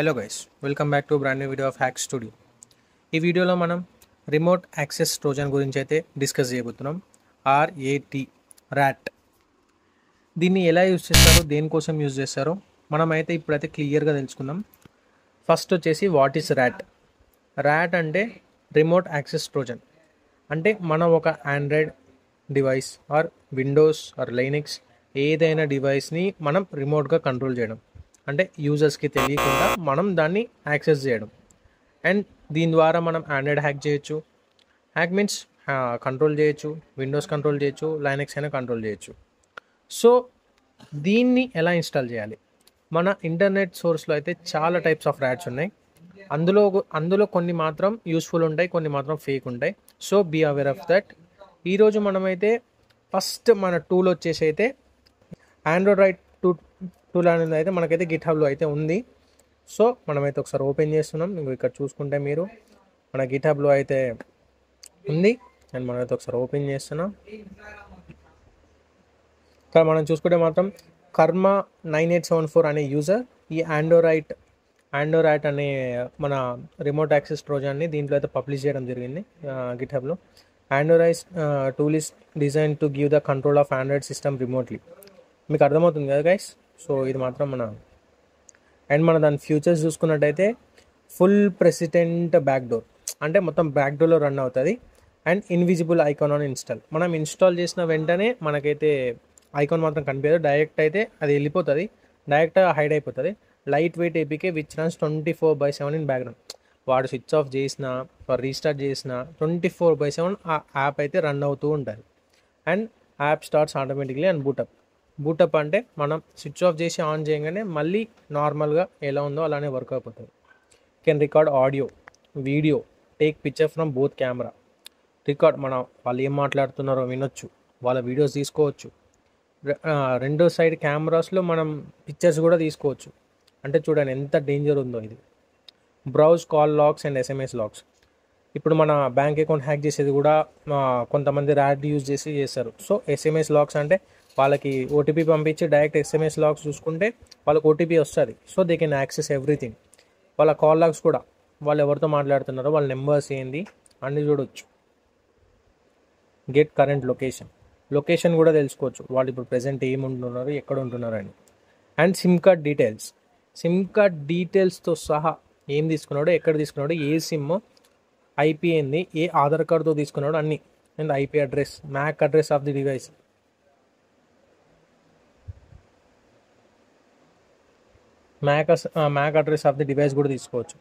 Hello guys, welcome back to brand new video of hack studio. ఈ వీడియోలో మనం remote access Trojan గురించి అయితే డిస్కస్ చేయబోతున్నాం. ర్యాట్. దీన్ని ఎలా యూజ్ చేస్తారో, దేనికోసం యూజ్ చేస్తారో మనమైతే ఇప్పుడైతే క్లియర్గా తెలుసుకుందాం. ఫస్ట్ వచ్చేసి వాట్ ఈస్ ర్యాట్. ర్యాట్ అంటే రిమోట్ యాక్సెస్ ట్రోజన్. అంటే మనం ఒక Android device or Windows or Linux ఏదైనా డివైస్ని మనం రిమోట్గా కంట్రోల్ చేయడం, అంటే యూజర్స్కి తెలియకుండా మనం దాన్ని యాక్సెస్ చేయడం. అండ్ దీని ద్వారా మనం ఆండ్రాయిడ్ హ్యాక్ చేయొచ్చు. హ్యాక్ మీన్స్ కంట్రోల్ చేయొచ్చు, విండోస్ కంట్రోల్ చేయొచ్చు, లైనక్స్ అయినా కంట్రోల్ చేయొచ్చు. సో దీన్ని ఎలా ఇన్స్టాల్ చేయాలి? మన ఇంటర్నెట్ సోర్స్లో అయితే చాలా టైప్స్ ఆఫ్ ర్యాట్స్ ఉన్నాయి. అందులో కొన్ని మాత్రం యూస్ఫుల్ ఉంటాయి, కొన్ని మాత్రం ఫేక్ ఉంటాయి. So be aware of that. ఈరోజు మనమైతే ఫస్ట్ మన టూల్ వచ్చేసి అయితే ఆండ్రాయిడ్ టూల్ అనేది అయితే మనకైతే గిట్ హబ్లో అయితే ఉంది. సో మనమైతే ఒకసారి ఓపెన్ చేస్తున్నాం. ఇంకో ఇక్కడ చూసుకుంటే మీరు మన గిట్ హబ్లో అయితే ఉంది. అండ్ మనమైతే ఒకసారి ఓపెన్ చేస్తున్నాం. ఇక్కడ మనం చూసుకుంటే మాత్రం కర్మ 9874 అనే యూజర్ ఈ ఆండ్రాయిడ్ అనే మన రిమోట్ యాక్సెస్ ట్రోజన్ని దీంట్లో అయితే పబ్లిష్ చేయడం జరిగింది గిట్ హబ్లో. Android tool is design to give the control of Android system remotely. మీకు అర్థమవుతుంది కదా గైస్? సో ఇది మాత్రం మన దాని ఫ్యూచర్స్ చూసుకున్నట్టయితే ఫుల్ ప్రెసిడెంట్ బ్యాక్ డోర్, అంటే మొత్తం బ్యాక్ డోర్లో రన్ అవుతుంది. And invisible icon on install. మనం ఇన్స్టాల్ చేసిన వెంటనే మనకైతే ఐకాన్ మాత్రం కనిపించదు, డైరెక్ట్ అయితే అది వెళ్ళిపోతుంది, డైరెక్ట్ హైడ్ అయిపోతుంది. Light weight APK which runs 24/7 in background. వాడు స్విచ్ ఆఫ్ చేసినా రీస్టార్ట్ చేసినా 24/7 ఆ యాప్ అయితే రన్ అవుతూ ఉంటుంది. And app starts automatically and boot up అంటే మనం స్విచ్ ఆఫ్ చేసి ఆన్ చేయగానే మళ్ళీ నార్మల్గా ఎలా ఉందో అలానే వర్క్ అయిపోతుంది. Can record audio, video, take picture from both camera. Record, మనం వాళ్ళు ఏం మాట్లాడుతున్నారో వినొచ్చు, వాళ్ళ వీడియోస్ తీసుకోవచ్చు. రెండో సైడ్ కెమెరాస్లో మనం పిక్చర్స్ కూడా తీసుకోవచ్చు. అంటే చూడండి ఎంత డేంజర్ ఉందో ఇది. Browse call logs and SMS logs. ఇప్పుడు మన బ్యాంక్ అకౌంట్ హ్యాక్ చేసేది కూడా కొంతమంది ర్యాట్ యూజ్ చేసి చేస్తారు. సో SMS లాగ్స్ అంటే వాళ్ళకి ఓటీపీ పంపించి డైరెక్ట్ SMS లాగ్స్ చూసుకుంటే వాళ్ళకి ఓటీపీ వస్తుంది. So they can access everything. వాళ్ళ కాల్ లాగ్స్ కూడా, వాళ్ళు ఎవరితో మాట్లాడుతున్నారో, వాళ్ళ నెంబర్స్ ఏంది అన్నీ చూడవచ్చు. గెట్ కరెంట్ లొకేషన్ కూడా తెలుసుకోవచ్చు, వాళ్ళు ఇప్పుడు ప్రెసెంట్ ఏముంటున్నారు, ఎక్కడ ఉంటున్నారు అని. అండ్ సిమ్ కార్డ్ డీటెయిల్స్తో సహా ఏం తీసుకున్నాడో, ఎక్కడ తీసుకున్నాడో, ఏ సిమ్, IP ఏంది, ఏ ఆధార్ కార్డుతో తీసుకున్నాడో అన్నీ. And IP address, MAC address of the device, MAC address of the device కూడా తీసుకోవచ్చు.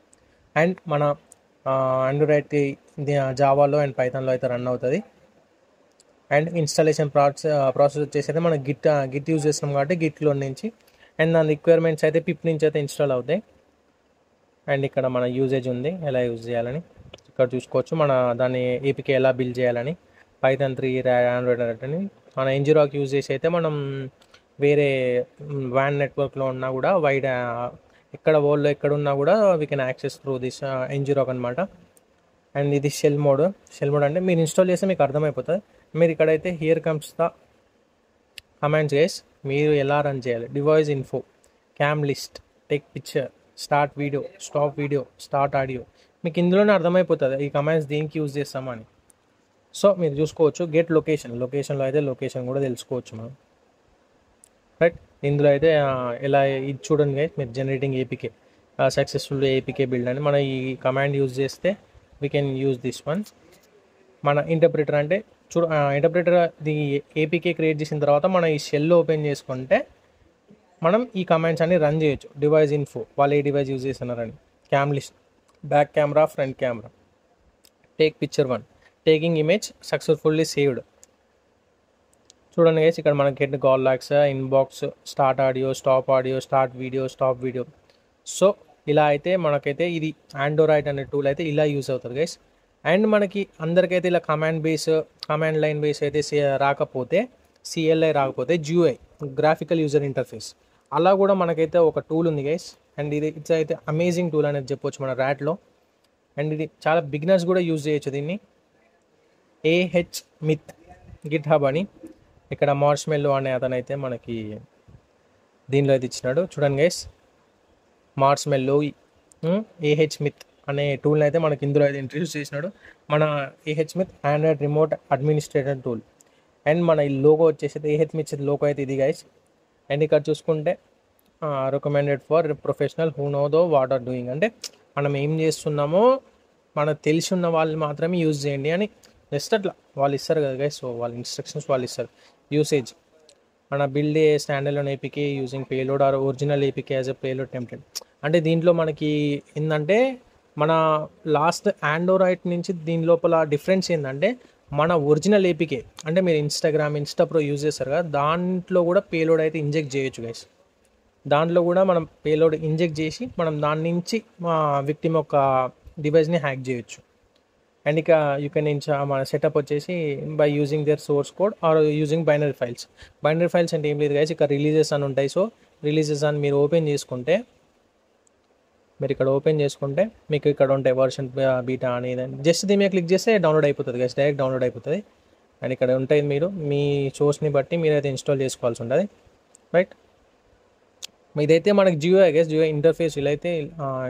అండ్ మన ఆండ్రాయిడ్ జావాలో అండ్ పైథాన్లో అయితే రన్ అవుతుంది. అండ్ ఇన్స్టాలేషన్ ప్రాసెస్ వచ్చేసి అయితే మనం గిట్ యూజ్ చేస్తున్నాం కాబట్టి గిట్లో నుంచి, అండ్ దాని రిక్వైర్మెంట్స్ అయితే పిప్ నుంచి అయితే ఇన్స్టాల్ అవుతాయి. అండ్ ఇక్కడ మన యూజేజ్ ఉంది, ఎలా యూజ్ చేయాలని ఇక్కడ చూసుకోవచ్చు. మన దాన్ని ఏపీకే ఎలా బిల్డ్ చేయాలని, పైథాన్ 3 ఆండ్రాయిడ్ అని మన NGROC యూజ్ చేసి అయితే మనం వేరే WAN నెట్వర్క్లో ఉన్నా కూడా ఎక్కడ వరల్డ్లో ఎక్కడ ఉన్నా కూడా we can access through this NGROC అనమాట. అండ్ ఇది షెల్ మోడ్ అంటే మీరు ఇన్స్టాల్ చేస్తే మీకు అర్థమైపోతుంది. మీరు ఇక్కడైతే here comes the commands guys. మీరు ఎలా రన్ చేయాలి? Device info, cam list, take picture, start video, stop video, start audio. మీకు ఇందులోనే అర్థమైపోతుంది ఈ కమాండ్స్ దేనికి యూజ్ చేస్తామని. సో మీరు చూసుకోవచ్చు. గెట్ లొకేషన్లో అయితే లొకేషన్ కూడా తెలుసుకోవచ్చు మనం, రైట్? ఇందులో అయితే ఎలా ఇది చూడండి గైస్, మీరు generating APK successful APK build అని మన ఈ కమాండ్ యూజ్ చేస్తే we can use this one. మన ఇంటర్ప్రిటర్ అంటే ఇంటర్ప్రిటర్ ది APK క్రియేట్ చేసిన తర్వాత మనం ఈ షెల్ ఓపెన్ చేసుకుంటే మనం ఈ కమాండ్స్ అన్ని రన్ చేయొచ్చు. డివైస్ ఇన్ఫో, వాళ్ళు ఏ డివైస్ యూజ్ చేస్తున్నారని, cam list, back camera, front camera, take picture 1, taking image successfully saved. చూడండి గైస్, ఇక్కడ మనకి get call logs, inbox, start audio, start video, stop video. So ఇలా అయితే మనకైతే ఇది ఆండ్రాయిడ్ అనే టూల్ అయితే ఇలా యూజ్ అవుతుంది గైస్. అండ్ మనకి అందరికైతే ఇలా కమాండ్ లైన్ బేస్ అయితే రాకపోతే, CLI రాకపోతే GUI, గ్రాఫికల్ యూజర్ ఇంటర్ఫేస్, అలా కూడా మనకైతే ఒక టూల్ ఉంది గైస్. అండ్ ఇది అయితే అమేజింగ్ టూల్ అనేది చెప్పొచ్చు మన ర్యాట్లో. అండ్ ఇది చాలా బిగినర్స్ కూడా యూజ్ చేయొచ్చు దీన్ని. AH మిత్ గిట్ హబ్ అని ఇక్కడ మార్ష్మెల్లో అనే అతనైతే మనకి దీనిలో అయితే ఇచ్చినాడు. చూడండి గైస్, మార్ష్మెల్లో ఏహెచ్ స్మిత్ అనే టూల్ని అయితే మనకి ఇందులో అయితే ఇంట్రడ్యూస్ చేసినాడు. మన AH Smith Android remote administrator tool. And మన ఈ లోగో వచ్చేసి ఏహెచ్ స్మిత్ లోగో అయితే ఇది గైస్. అండ్ ఇక్కడ చూసుకుంటే recommended for professional who know though what are doing, అంటే మనం ఏం చేస్తున్నామో మనకు తెలిసి ఉన్న వాళ్ళు మాత్రమే యూజ్ చేయండి అని జస్ట్ అట్లా వాళ్ళు ఇస్తారు కదా గైస్. సో వాళ్ళ ఇన్స్ట్రక్షన్స్ వాళ్ళు ఇస్తారు. యూసేజ్ మన build a standalone APK using payload or original APK as a payload template. అంటే దీంట్లో మనకి ఏంటంటే మన లాస్ట్ ఆండ్రాయిడ్ నుంచి దీని లోపల డిఫరెన్స్ ఏంటంటే మన ఒరిజినల్ ఏపీకే, అంటే మీరు ఇన్స్టా ప్రో యూజ్ చేస్తారు కదా, దాంట్లో కూడా పేలోడ్ అయితే ఇంజెక్ట్ చేయొచ్చు గైస్. దాంట్లో కూడా మనం పేలోడ్ ఇంజెక్ట్ చేసి మనం దాని నుంచి మా విక్టిమ్ యొక్క డివైస్ని హ్యాక్ చేయొచ్చు. అండ్ ఇక యూ కెన్ మన సెటప్ వచ్చేసి by using their source code or using binary files. Binary files అంటే ఏం లేదు గైస్, ఇక్కడ రిలీజెస్ అని ఉంటాయి. సో రిలీజెస్ అని మీరు ఓపెన్ చేసుకుంటే మీకు ఇక్కడ ఉంటాయి వర్షన్ బీటా అని, జస్ట్ దీని మీద క్లిక్ చేస్తే డౌన్లోడ్ అయిపోతుంది గైస్, డైరెక్ట్ డౌన్లోడ్ అయిపోతుంది. అండ్ ఇక్కడ ఉంటాయి మీరు మీ సోర్స్ని బట్టి మీరైతే ఇన్స్టాల్ చేసుకోవాల్సి ఉంటుంది, రైట్. ఇదైతే మనకి జియో గైస్, జియో ఇంటర్ఫేస్ ఇలా అయితే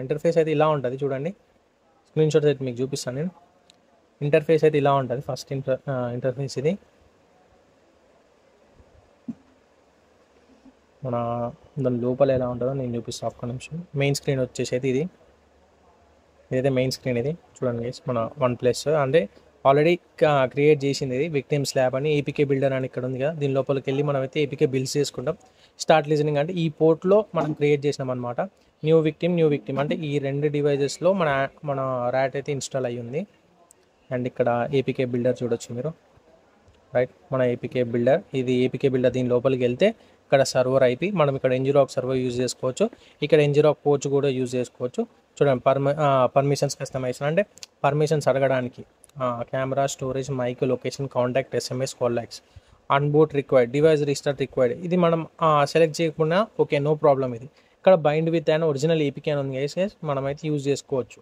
ఇంటర్ఫేస్ అయితే ఇలా ఉంటుంది చూడండి. స్క్రీన్ షాట్స్ అయితే మీకు చూపిస్తాను నేను. ఇంటర్ఫేస్ అయితే ఇలా ఉంటుంది. ఫస్ట్ ఇంటర్ఫేస్ ఇది మన దాని లోపల ఎలా ఉంటుందో నేను చూపిస్తాను ఒక్క నిమిషం. మెయిన్ స్క్రీన్ వచ్చేసి అయితే ఇదైతే మెయిన్ స్క్రీన్ ఇది చూడండి గైస్. మన OnePlus అంటే ఆల్రెడీ క్రియేట్ చేసింది ఇది విక్టిమ్ స్లాబ్ అని, ఏపీకే బిల్డర్ అని ఇక్కడ ఉంది కదా, దీని లోపలికి వెళ్ళి మనం అయితే ఏపీకే బిల్డ్స్ చేసుకుంటాం. స్టార్ట్ లిజనింగ్ అంటే ఈ పోర్ట్లో మనం క్రియేట్ చేసినాం అనమాట. న్యూ విక్టిమ్ అంటే ఈ రెండు డివైజెస్లో మన ర్యాట్ అయితే ఇన్స్టాల్ అయ్యి ఉంది. అండ్ ఇక్కడ ఏపీకే బిల్డర్ చూడొచ్చు మీరు, రైట్. మన ఏపీకే బిల్డర్ ఇది ఏపీకే బిల్డర్. దీని లోపలికి వెళ్తే ఇక్కడ సర్వర్ ఐపీ, మనం ఇక్కడ NGROC సర్వర్ యూజ్ చేసుకోవచ్చు, ఇక్కడ NGROC పోర్ట్స్ కూడా యూజ్ చేసుకోవచ్చు. చూడండి పర్మిషన్స్ కస్టమైజేషన్ అంటే పర్మిషన్స్ అడగడానికి camera, storage, mic, location, contact, SMS, call logs, on boot required, device restart required. ఇది మనం సెలెక్ట్ చేయకుండా ఓకే నో ప్రాబ్లం. ఇది ఇక్కడ bind with and original APK అని ఉంది గైస్, మనమైతే యూజ్ చేసుకోవచ్చు.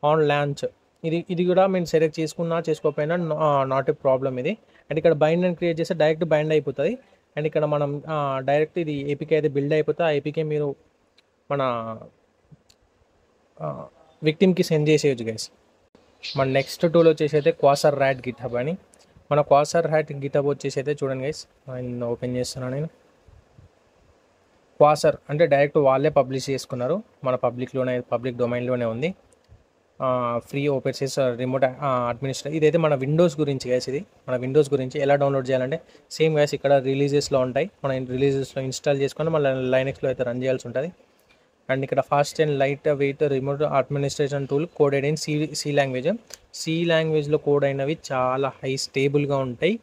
ఆన్ లాంచ్ ఇది కూడా మేము సెలెక్ట్ చేసుకున్నా చేసుకోకపోయినా నాట్ ఏ ప్రాబ్లం ఇది. అండ్ ఇక్కడ బైండ్ అని క్రియేట్ చేస్తే డైరెక్ట్ బైండ్ అయిపోతుంది. అండ్ ఇక్కడ మనం డైరెక్ట్ ఇది ఏపీకే అయితే బిల్డ్ అయిపోతుంది. ఆ ఏపీకే మీరు మన విక్టిమ్కి సెండ్ చేసేయచ్చు గైస్. మన నెక్స్ట్ టూల్ వచ్చేసి అయితే క్వాసర్ ర్యాట్ గిట్హబ్ అని. మన క్వాసర్ ర్యాట్ గిట్హబ్ వచ్చేసి అయితే చూడండి గైస్, నేను ఓపెన్ చేస్తున్నాను. నేను క్వాసర్ అంటే డైరెక్ట్ వాళ్ళే పబ్లిష్ చేసుకున్నారు, మన పబ్లిక్ డొమైన్లోనే ఉంది. ఫ్రీ ఓపెన్ చేసి రిమోట్ అడ్మినిస్ట్రేటర్. ఇదైతే మన విండోస్ గురించి గైస్. ఇది మన విండోస్ గురించి ఎలా డౌన్లోడ్ చేయాలంటే సేమ్ గైస్ ఇక్కడ రిలీజెస్లో ఉంటాయి. మన రిలీజెస్లో ఇన్స్టాల్ చేసుకొని మళ్ళీ లైనక్స్లో అయితే రన్ చేయాల్సి ఉంటుంది. అండ్ ఇక్కడ fast and lightweight remote administration tool coded in C language. C లాంగ్వేజ్లో కోడ్ అయినవి చాలా హై స్టేబుల్గా ఉంటాయి,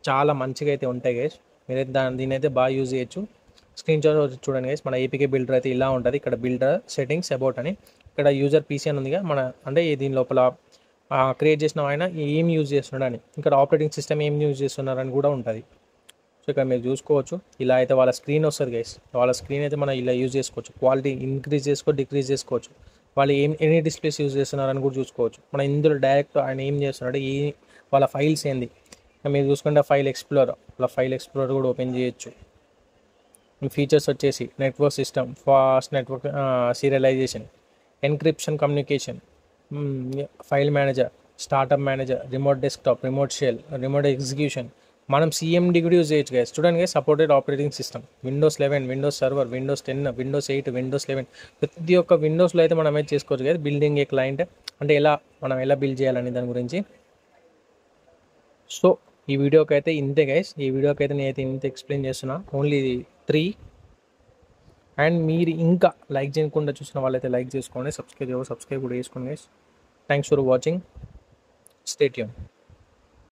చాలా మంచిగా అయితే ఉంటాయి గైస్. మీరైతే దీని అయితే బాగా యూజ్ చేయొచ్చు. స్క్రీన్ షాట్ చూడండి గైస్. మన ఏపీకే బిల్డర్ అయితే ఇలా ఉంటుంది. ఇక్కడ బిల్డర్ సెట్టింగ్స్ అబౌట్ అని, ఇక్కడ యూజర్ పీసీ అని ఉందిగా, మన అంటే దీని లోపల క్రియేట్ చేసిన ఆయన ఏం యూజ్ చేస్తున్నాడు అని, ఇక్కడ ఆపరేటింగ్ సిస్టమ్ ఏం యూజ్ చేస్తున్నారని కూడా ఉంటుంది. సో ఇక్కడ మీరు చూసుకోవచ్చు. ఇలా అయితే వాళ్ళ స్క్రీన్ వస్తుంది గైస్. వాళ్ళ స్క్రీన్ అయితే మనం ఇలా యూజ్ చేసుకోవచ్చు. క్వాలిటీ ఇంక్రీజ్ డిక్రీజ్ చేసుకోవచ్చు. వాళ్ళు ఎనీ డిస్ప్లేస్ యూజ్ చేస్తున్నారని కూడా చూసుకోవచ్చు. మనం ఇందులో డైరెక్ట్ ఆయన ఏం చేస్తున్నాడు, వాళ్ళ ఫైల్స్ ఏంది మీరు చూసుకుంటే ఫైల్ ఎక్స్ప్లోరర్ కూడా ఓపెన్ చేయొచ్చు. ఫీచర్స్ వచ్చేసి network system, fast network serialisation, encryption, communication, file manager, startup manager, remote desktop, remote shell, remote execution. మనం CMD కూడా యూజ్ చేయొచ్చు గైస్. చూడండి guys, supported operating system Windows 11, Windows server, Windows 10, Windows 8, Windows 11. ప్రతి ఒక్క విండోస్లో అయితే మనం అయితే చేసుకోవచ్చు గైస్. బిల్డింగ్ ఏ క్లయింట్ అంటే మనం ఎలా బిల్డ్ చేయాలని దాని గురించి. సో ఈ వీడియోకి అయితే ఇంతే గైస్. ఈ వీడియోకి అయితే నేనైతే ఇంత ఎక్స్ప్లెయిన్ చేస్తున్నా, ఓన్లీ 3. అండ్ మీరు ఇంకా లైక్ చేయకుండా చూసిన వాళ్ళైతే లైక్ చేసుకోండి, సబ్స్క్రైబ్ కూడా చేసుకోండి guys. Thanks for watching, stay tune.